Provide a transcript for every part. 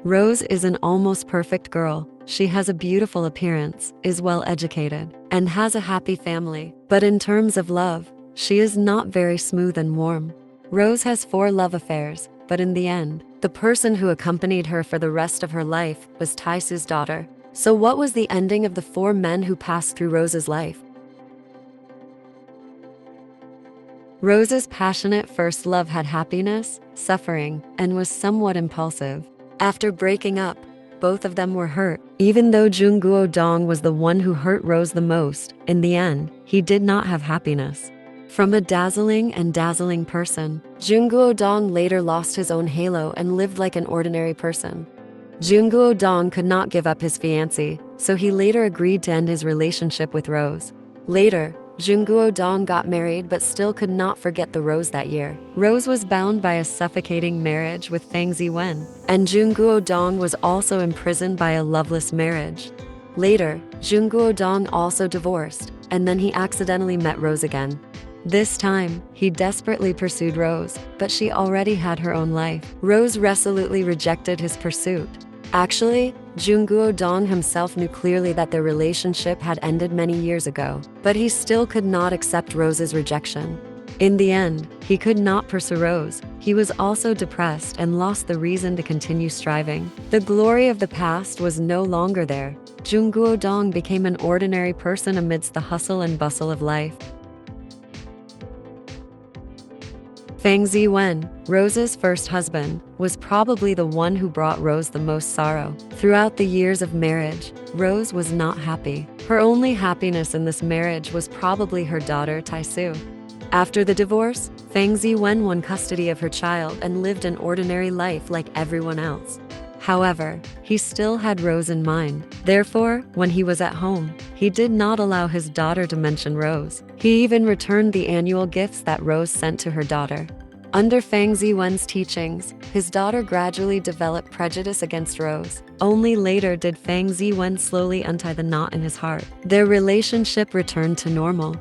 Rose is an almost perfect girl. She has a beautiful appearance, is well educated, and has a happy family. But in terms of love, she is not very smooth and warm. Rose has 4 love affairs, but in the end, the person who accompanied her for the rest of her life was Taisu's daughter. So what was the ending of the 4 men who passed through Rose's life? Rose's passionate first love had happiness, suffering, and was somewhat impulsive. After breaking up, both of them were hurt. Even though Junguo Dong was the one who hurt Rose the most, in the end, he did not have happiness. From a dazzling person, Junguo Dong later lost his own halo and lived like an ordinary person. Junguo Dong could not give up his fiancée, so he later agreed to end his relationship with Rose. Later, Junguo Dong got married but still could not forget the Rose that year. Rose was bound by a suffocating marriage with Fang Ziwen, and Junguo Dong was also imprisoned by a loveless marriage. Later, Junguo Dong also divorced, and then he accidentally met Rose again. This time, he desperately pursued Rose, but she already had her own life. Rose resolutely rejected his pursuit. Actually, Junguo Dong himself knew clearly that their relationship had ended many years ago, but he still could not accept Rose's rejection. In the end, he could not pursue Rose. He was also depressed and lost the reason to continue striving. The glory of the past was no longer there. Junguo Dong became an ordinary person amidst the hustle and bustle of life. Fang Ziwen, Rose's first husband, was probably the one who brought Rose the most sorrow. Throughout the years of marriage, Rose was not happy. Her only happiness in this marriage was probably her daughter Taisu. After the divorce, Fang Ziwen won custody of her child and lived an ordinary life like everyone else. However, he still had Rose in mind. Therefore, when he was at home, he did not allow his daughter to mention Rose. He even returned the annual gifts that Rose sent to her daughter. Under Fang Ziwen's teachings, his daughter gradually developed prejudice against Rose. Only later did Fang Ziwen slowly untie the knot in his heart. Their relationship returned to normal.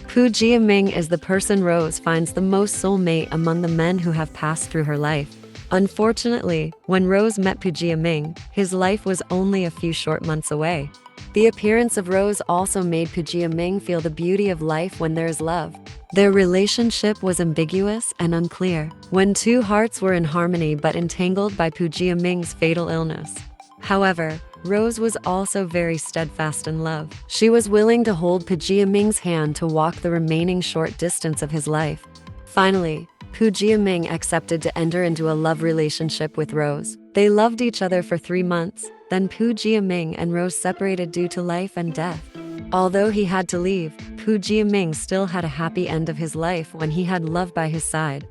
Pu Jiaming is the person Rose finds the most soulmate among the men who have passed through her life. Unfortunately, when Rose met Pu Jiaming, his life was only a few short months away. The appearance of Rose also made Pu Jiaming feel the beauty of life when there is love. Their relationship was ambiguous and unclear, when 2 hearts were in harmony but entangled by Pu Jiaming's fatal illness. However, Rose was also very steadfast in love. She was willing to hold Pu Jiaming's hand to walk the remaining short distance of his life. Finally, Pu Jiaming accepted to enter into a love relationship with Rose. They loved each other for 3 months, then Pu Jiaming and Rose separated due to life and death. Although he had to leave, Pu Jiaming still had a happy end of his life when he had love by his side.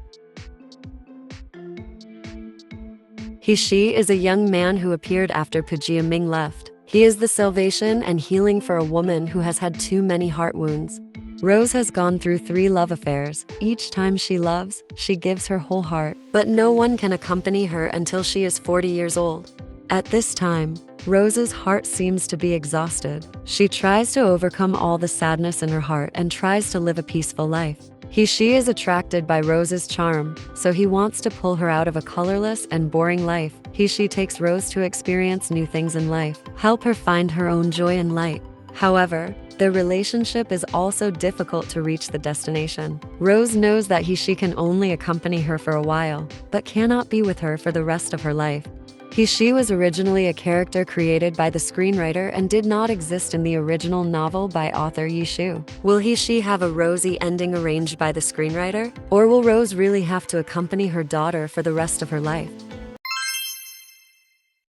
He is a young man who appeared after Pu Jiaming left. He is the salvation and healing for a woman who has had too many heart wounds. Rose has gone through 3 love affairs. Each time she loves, she gives her whole heart. But no one can accompany her until she is 40 years old. At this time, Rose's heart seems to be exhausted. She tries to overcome all the sadness in her heart and tries to live a peaceful life. She is attracted by Rose's charm, so he wants to pull her out of a colorless and boring life. She takes Rose to experience new things in life, help her find her own joy and light. However, their relationship is also difficult to reach the destination. Rose knows that she can only accompany her for a while, but cannot be with her for the rest of her life. She was originally a character created by the screenwriter and did not exist in the original novel by author Yi Shu. Will she have a rosy ending arranged by the screenwriter? Or will Rose really have to accompany her daughter for the rest of her life?